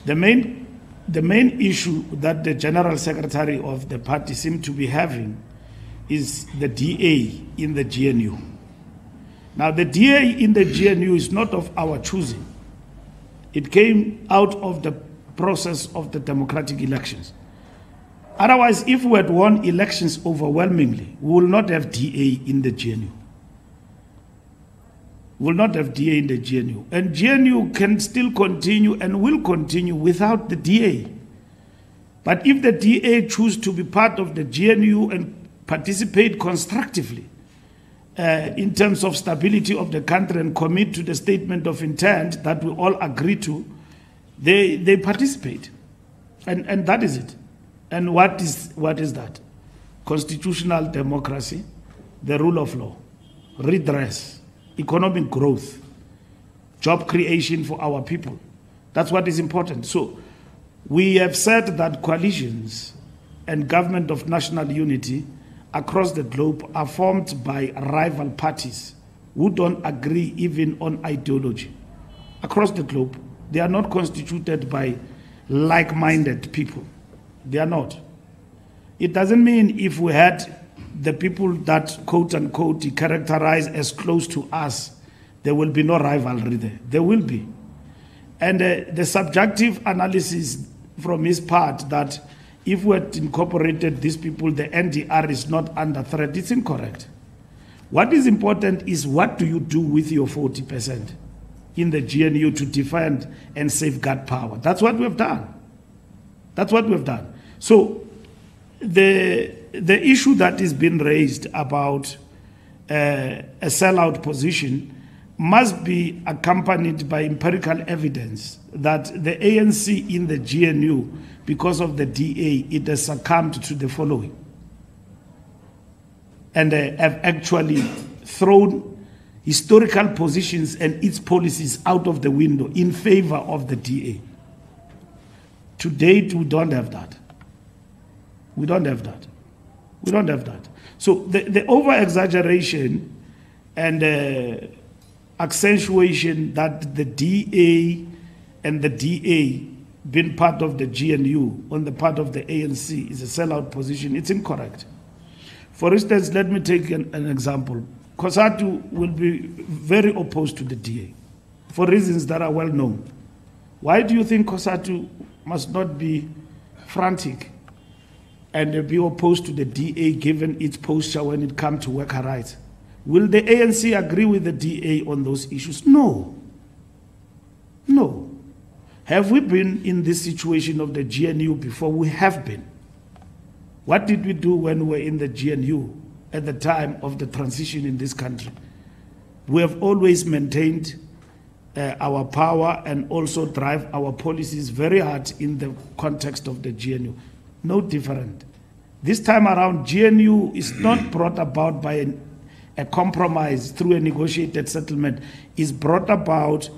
The main issue that the General Secretary of the party seemed to be having is the DA in the GNU. Now, the DA in the GNU is not of our choosing. It came out of the process of the democratic elections. Otherwise, if we had won elections overwhelmingly, we will not have DA in the GNU. We will not have DA in the GNU. And GNU can still continue and will continue without the DA. But if the DA choose to be part of the GNU and participate constructively in terms of stability of the country and commit to the statement of intent that we all agree to, they participate. And that is it. And what is that? Constitutional democracy, the rule of law, redress, economic growth, job creation for our people. That's what is important. So we have said that coalitions and government of national unity across the globe are formed by rival parties who don't agree even on ideology. Across the globe, they are not constituted by like-minded people. They are not. It doesn't mean if we had the people that, quote-unquote, characterize as close to us, there will be no rivalry there. There will be. And the subjective analysis from his part that if we had incorporated these people, the NDR is not under threat, it's incorrect. What is important is what do you do with your 40% in the GNU to defend and safeguard power. That's what we have done. That's what we have done. So the issue that is being raised about a sellout position must be accompanied by empirical evidence that the ANC in the GNU, because of the DA, it has succumbed to the following. And have actually thrown historical positions and its policies out of the window in favor of the DA. To date, we don't have that. We don't have that. We don't have that. So the over-exaggeration and accentuation that the DA and the DA being part of the GNU on the part of the ANC is a sellout position, it's incorrect. For instance, let me take an example. COSATU will be very opposed to the DA for reasons that are well known. Why do you think COSATU must not be frantic and be opposed to the DA given its posture when it comes to worker rights? Will the ANC agree with the DA on those issues? No. No. Have we been in this situation of the GNU before? We have been. What did we do when we were in the GNU at the time of the transition in this country? We have always maintained our power and also drive our policies very hard in the context of the GNU. No different. This time around, GNU is not brought about by a compromise through a negotiated settlement. It's brought about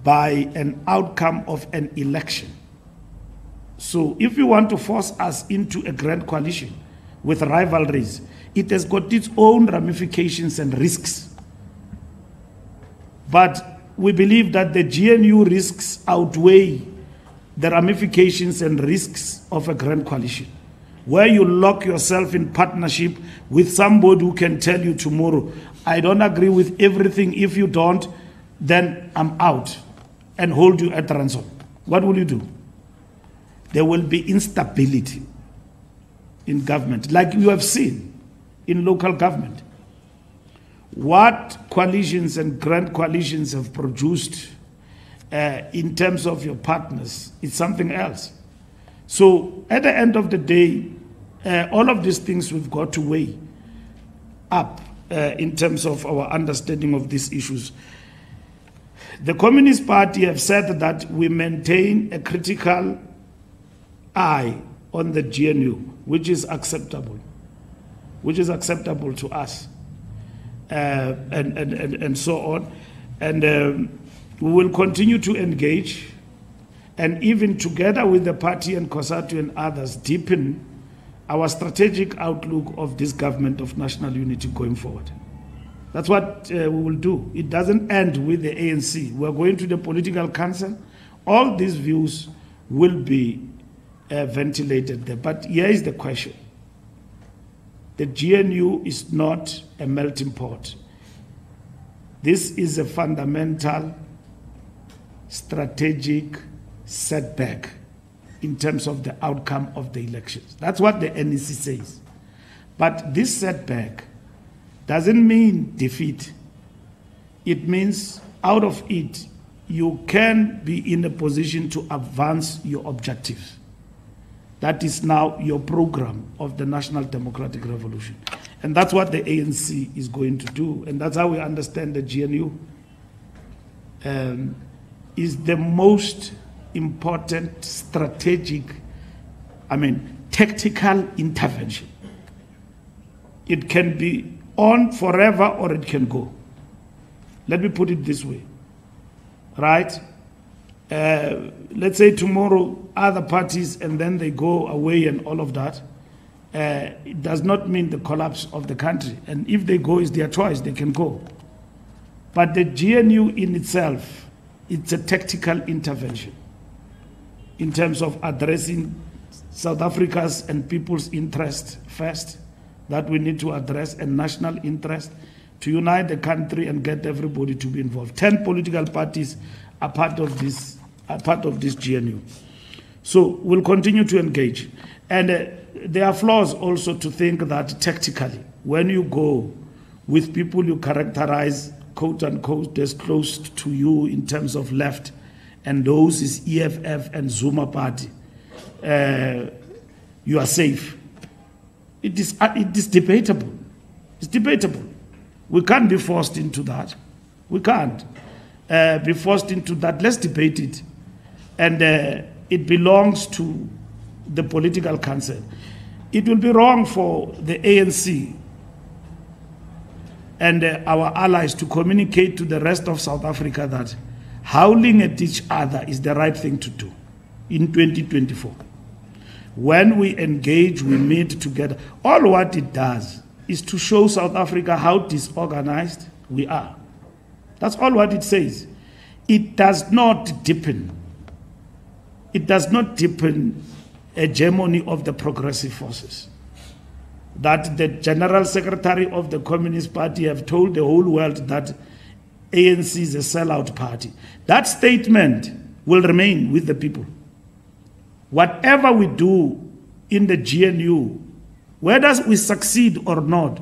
by an outcome of an election. So if you want to force us into a grand coalition with rivalries, it has got its own ramifications and risks. But we believe that the GNU risks outweigh the ramifications and risks of a grand coalition, where you lock yourself in partnership with somebody who can tell you tomorrow, I don't agree with everything. If you don't, then I'm out, and hold you at ransom. What will you do? There will be instability in government, like you have seen in local government. What coalitions and grand coalitions have produced in terms of your partners is something else. So at the end of the day, all of these things we've got to weigh up in terms of our understanding of these issues. The Communist Party have said that we maintain a critical eye on the GNU, which is acceptable to us, and so on. And we will continue to engage, and even together with the party and COSATU and others, deepen our strategic outlook of this government of national unity going forward. That's what we will do. It doesn't end with the ANC. We're going to the political council. All these views will be ventilated there. But here is the question. The GNU is not a melting pot. This is a fundamental strategic setback in terms of the outcome of the elections. That's what the NEC says. But this setback doesn't mean defeat. It means out of it, you can be in a position to advance your objectives. That is now your program of the National Democratic Revolution. And that's what the ANC is going to do. And that's how we understand the GNU is the most important strategic, tactical intervention. It can be on forever or it can go. Let me put it this way, right? Let's say tomorrow other parties and then they go away and all of that. It does not mean the collapse of the country. And if they go, it's their choice, they can go. But the GNU in itself, it's a tactical intervention in terms of addressing South Africa's and people's interest first, that we need to address, and national interest, to unite the country and get everybody to be involved. 10 political parties are part of this GNU. So we'll continue to engage. And there are flaws also to think that tactically, when you go with people you characterize, quote unquote, as close to you in terms of left, and those is EFF and Zuma party, you are safe. It is debatable. It's debatable. We can't be forced into that. We can't be forced into that. Let's debate it. And it belongs to the political council. It will be wrong for the ANC and our allies to communicate to the rest of South Africa that howling at each other is the right thing to do in 2024. When we engage, we meet together. All what it does is to show South Africa how disorganized we are. That's all what it says. It does not deepen. It does not deepen hegemony of the progressive forces. That the General Secretary of the Communist Party have told the whole world that ANC is a sellout party. That statement will remain with the people. Whatever we do in the GNU, whether we succeed or not,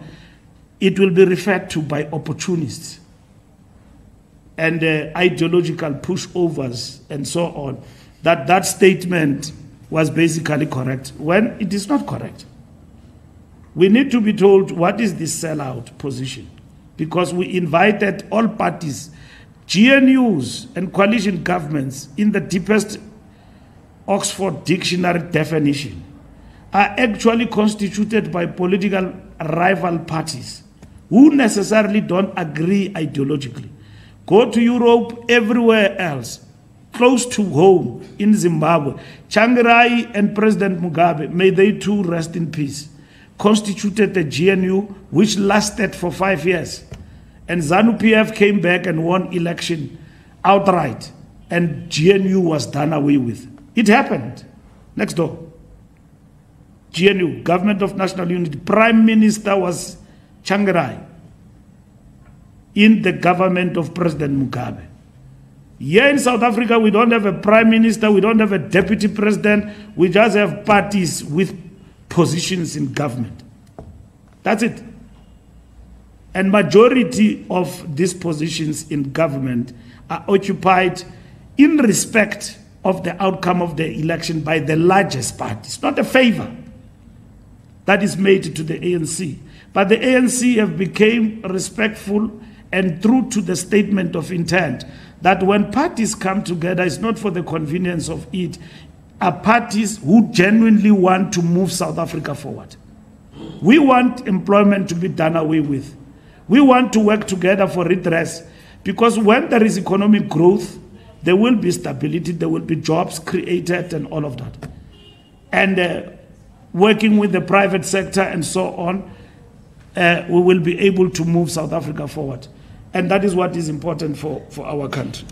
it will be referred to by opportunists and ideological pushovers and so on, that statement was basically correct, when it is not correct. We need to be told what is this sellout position, because we invited all parties, GNUs and coalition governments, in the deepest Oxford Dictionary definition, are actually constituted by political rival parties who necessarily don't agree ideologically. Go to Europe, everywhere else, close to home in Zimbabwe, Tsvangirai and President Mugabe, may they too rest in peace, constituted a GNU which lasted for 5 years. And ZANU-PF came back and won election outright, and GNU was done away with. It happened next door. GNU, Government of National Unity, Prime Minister was Tsvangirai in the government of President Mugabe. Here in South Africa, we don't have a prime minister, we don't have a deputy president, we just have parties with positions in government. That's it. And majority of these positions in government are occupied in respect of the outcome of the election by the largest party. It's not a favor that is made to the ANC. But the ANC have become respectful and true to the statement of intent that when parties come together, it's not for the convenience of it, are parties who genuinely want to move South Africa forward. We want employment to be done away with. We want to work together for redress, because when there is economic growth, there will be stability, there will be jobs created and all of that. And working with the private sector and so on, we will be able to move South Africa forward. And that is what is important for our country.